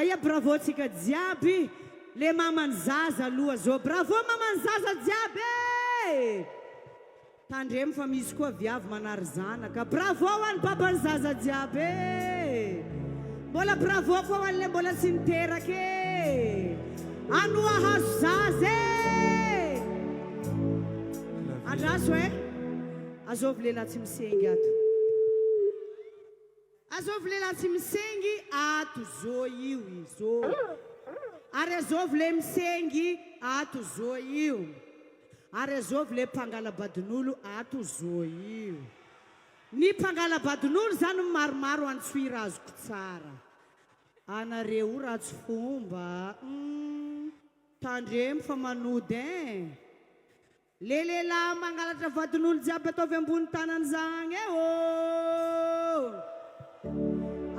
Aya bravo tsika jiaby. Le mamany zaza aloha zao. Bravo mamany zaza jiaby. Tandremo fa misy koa viavy manary zanaka. Bravo ho an'ny babany zaza jiaby. Mbola bravo koa ho an'le mbola tsy niterake. Anoa hazo zaza. Andraso azovy lehilahy tsy misengy ato. Azovy lehilahy tsy misengy ato zo io izo. Ary azovy le misengy ato zo io. Ary azovy le mpangalabadin'olo ato zo io. Ny mpangalabadin'olo zany maromaro antsoira azoko tsara. Anareo ratsy fomba. Tandremo fa manody le lehilahy mangalatra vadin'olo jiaby ataovy ambony tanany zagny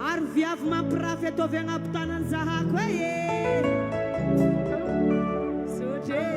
ary viavy mampirafy ataovy agnaby tanany zahako Sotre.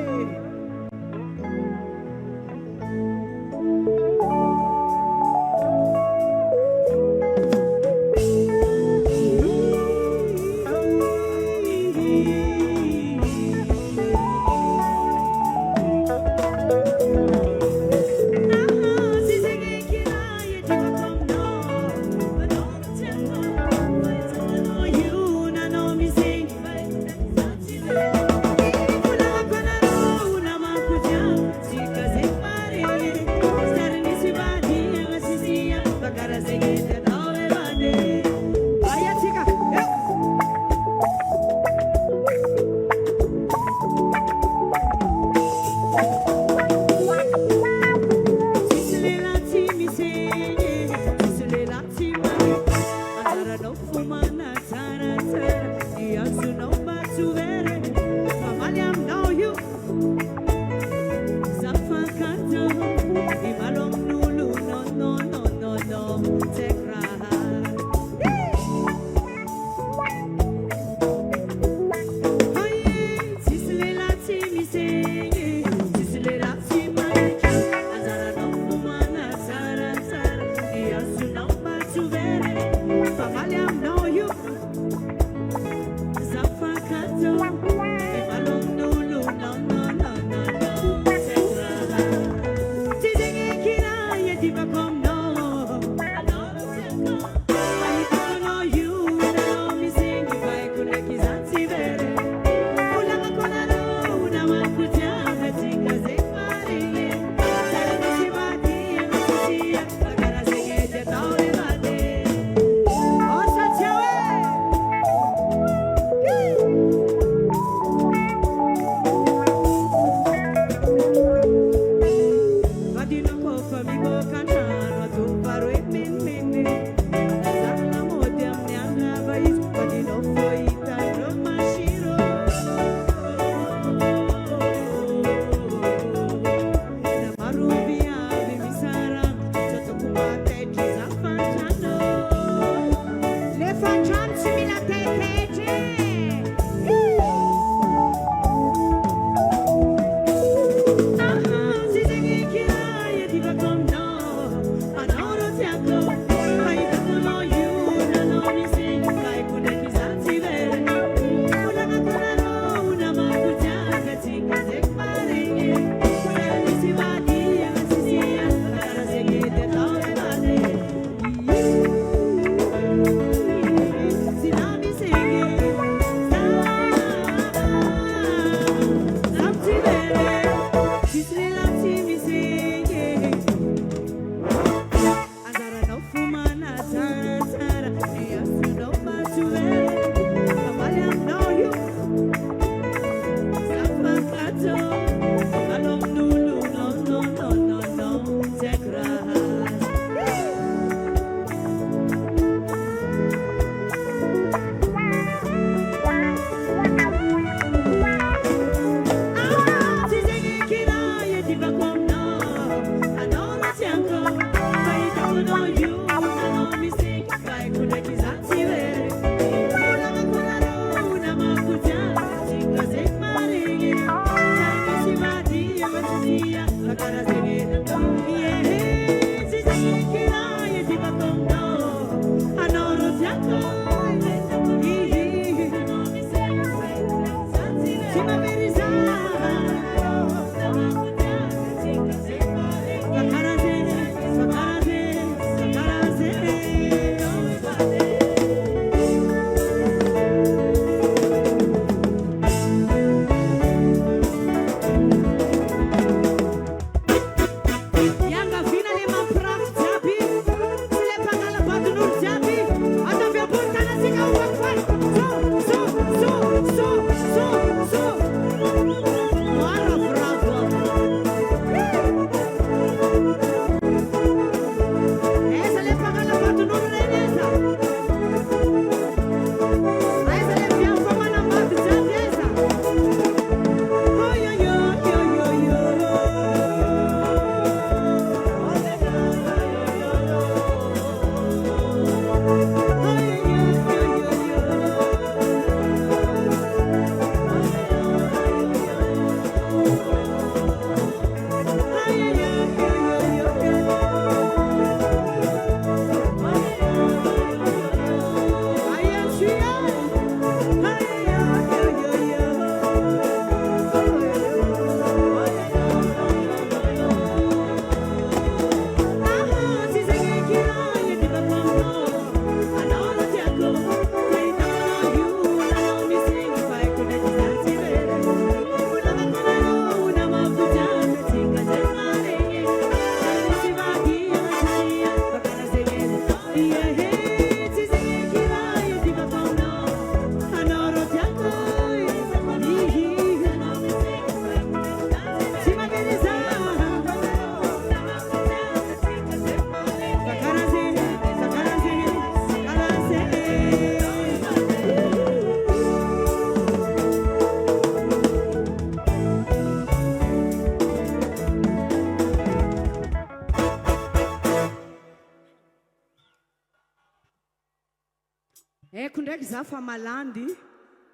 ndraiky za fa malandy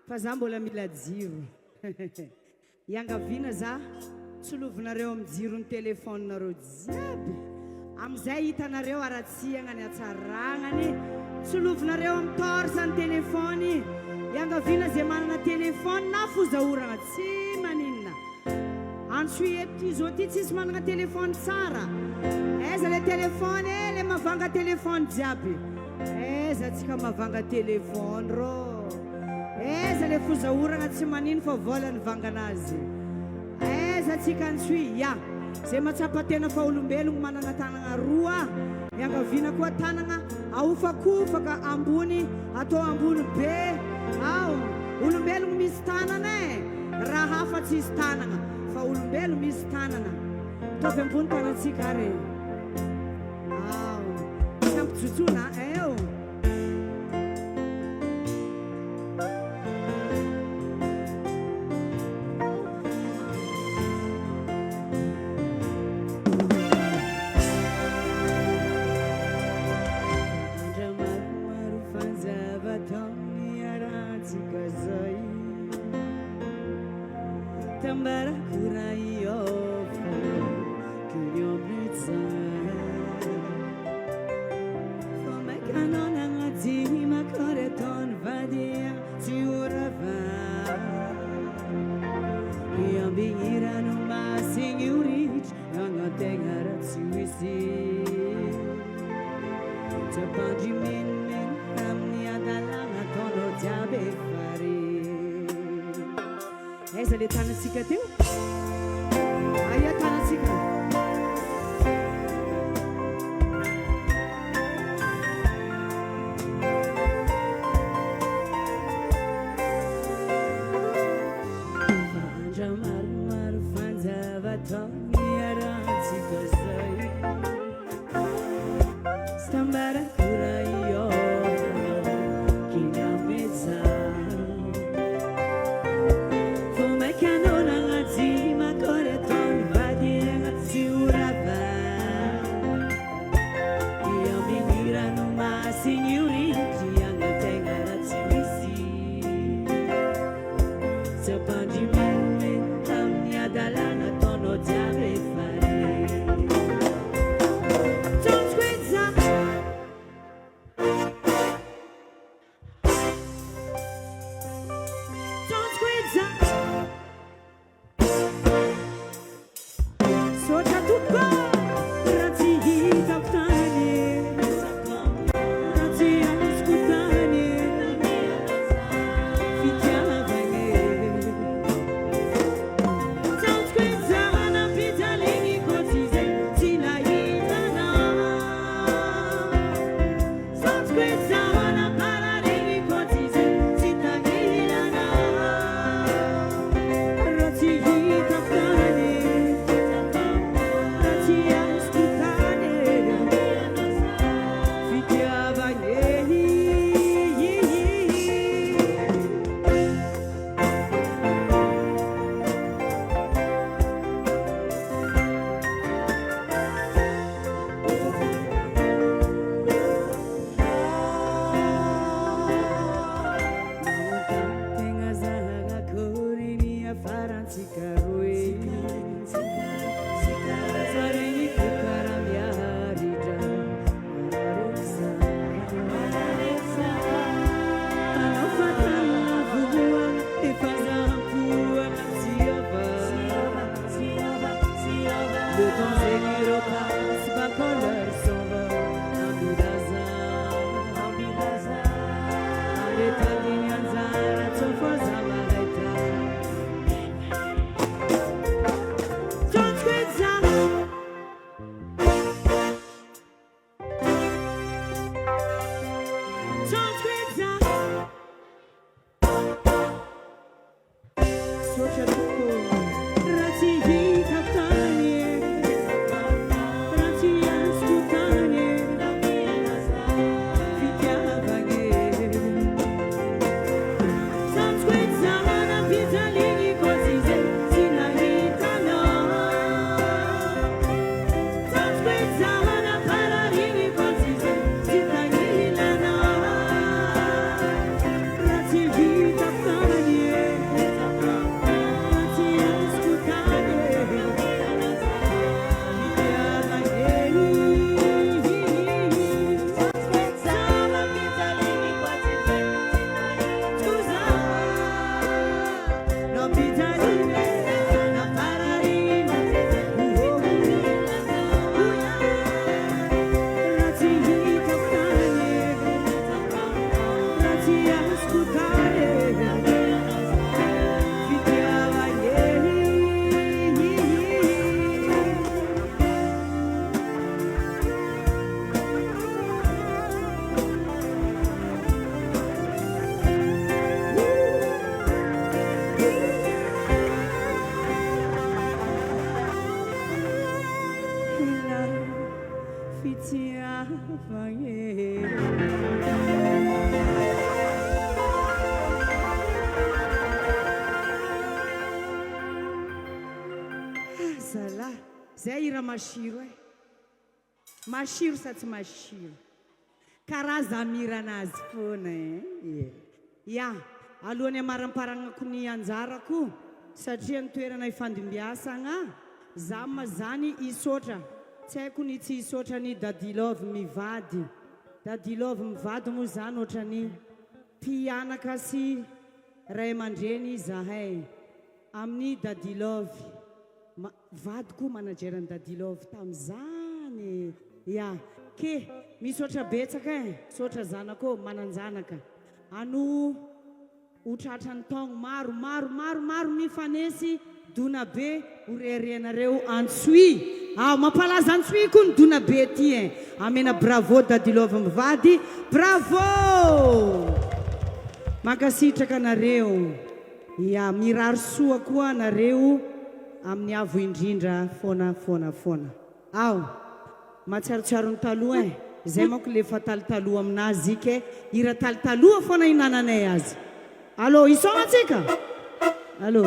fa za mbola mila jiro iangavina za tsolovinareo amin'ny jirony telefoninareo jiaby amizay hitanareo aratsiagnany atsaragnany tsolovinareo amin'ny torsa ny telefony iangavina zay manana telefony na fozaoragna tsy maninona ansui eto izy ty tsisy manana telefony tsara aiza le telefony le mavanga telefony jiaby aiza tsika mavanga telefony rô aiza le fozaoragna tsy manino fa volany vanganazy aiza tsika ansui ya zay matsapa tena fa olombelogno manana tanagna roa iangavina koa tanagna ahofakofaka ambony atao ambony be ao olombelogno misy tanana raha hafa tsisy tanagna fa olombelo misy tanana tovy ambony tanatsika re ao sampijojona eo Esa le tanatsika teo aya tanatsika Fanja maromaro fanjava taogny aratsika zay Stambara io kinameza Zala zay ira masiro e masiro sa tsy masiro karaza miranazy foana e ya alohany amaramparagna ny anjarako satria ny toerana ifandimbiasagna za mazany isotra tsy haiko ny tsy isotra ny dadilove mivady moa zany ohatrany mpianaka sy ray aman-dreny zahay amin'ny dadilove vadiko manajeran'ny dadilove tam'izany ya ke misotra betsaka sotra zanako mananjanaka ano utratra ny taogno maro mifanesy dona be orerianareo antsui mampalaza antsui koa ny dona be ty amena bravo dadilove mivady bravo makasitraka nareo ya mirary soa koa nareo amin'ny avo indrindra foana matsiarotsiaro ny taloha zay manko le fa talitaloha aminazy ke ira talitaloha foana inananay azy allo isômatsika allo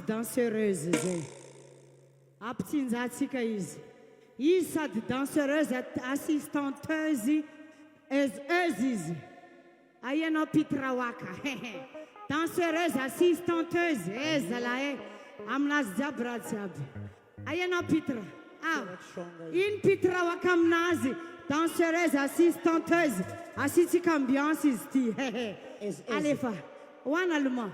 Danseuse zay apitsinjatsika izy sady danseuse assistanteuse izy ayanao pitrawaka danseuse assistanteuse zalahy aminazy jiaby raha jiaby ayanao pitra iny pitrawaka aminazy danseuse assistanteuse asitsika ambiance izy ty alefa hoana allemand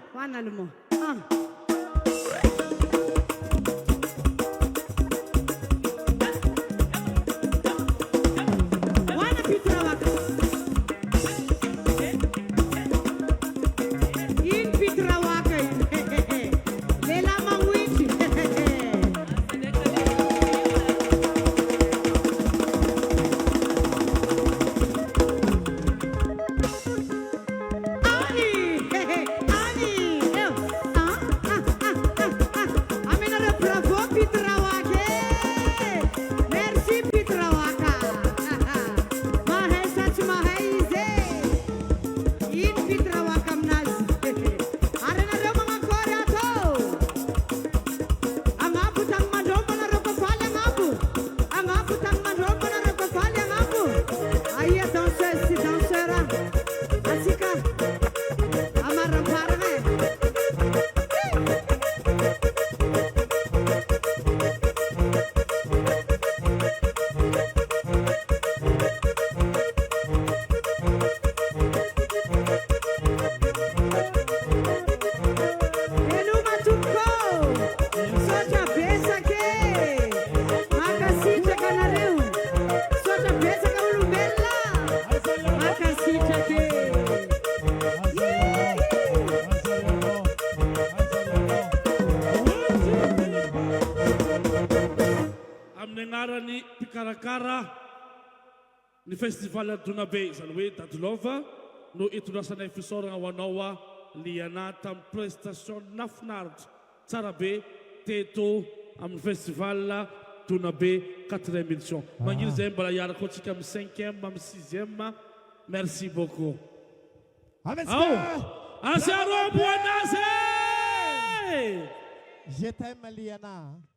Ny festival Dunabe zany hoe Dadilova no itondrasanay fisaorana ho anao Liana tam prestation nafinaritra tsara be teto amin'ny festival Dunabe 4e édition. Magniry zay mbola iaraka antsika amin'ny 5e amin'ny 6e. Merci beaucoup. Asiaro Boanaze! Je t'aime Liana.